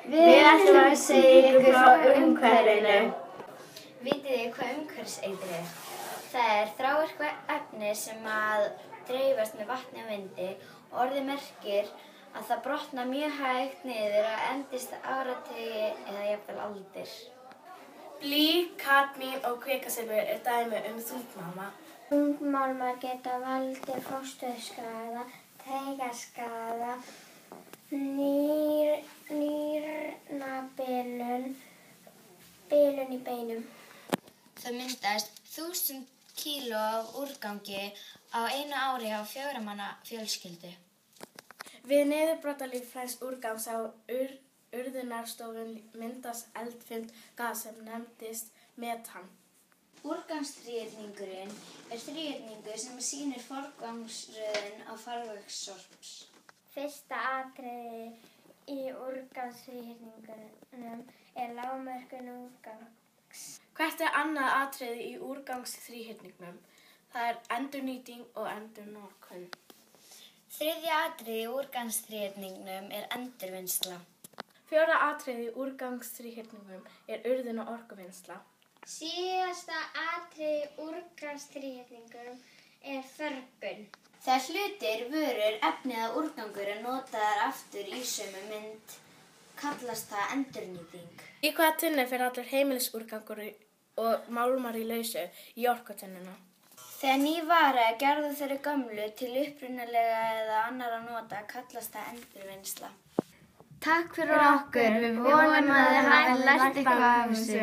Við ætlum að segja ykkur frá umhverfinu. Vitið þið hvað umhverfiseitur er? Það er þrávirk efni sem að dreifast með vatni og vindi og orðið merkir að það brotnar mjög hægt niður og endist áratugi eða jafnvel aldir. Blý, kadmín og kvikasilfur er dæmi þungmálma. Þungmálmar geta valdið fósturskaða, taugaskaða, nýrnabilun í beinum. Það myndast 1000 kíló af úrgangi á einu ári á 4 manna fjölskyldu. Við niðurbrotalíffræðs úrgangs á urðunarstofum myndast eldfimt gas sem nefnist metan. Úrgangsþríhyrningurinn er þríhyrningur sem sýnir forgangsröðun á farvegssorps. Fyrsta atriðið í úrgangsþríhyrningunum er lágmörkun úrgangs. Hvert er annað atriði í úrgangsþríhyrningnum? Það er endurnýting og endurnotkun. Þriðja atriðið í úrgangsþríhyrningnum er endurvinnsla. Fjórða atriðið í úrgangsþríhyrningnum er urðun og orkuvinnsla. Síðasta atriðið í úrgangsþríhyrningunum er förgun. Þegar hlutir, vörur, efni eða úrgangur er notaðar aftur í sömu mynd kallast það endurnýting. Í hvaða tunnu fer allur heimilisúrgangur og málmar í lausu í orkutunnuna? Þegar ný vara er gerð úr þeirri gömlu til upprunalega eða annarra nota kallast það endurvinnsla. Takk fyrir okkur, við vonum að þið hafið lært eitthvað af þessu.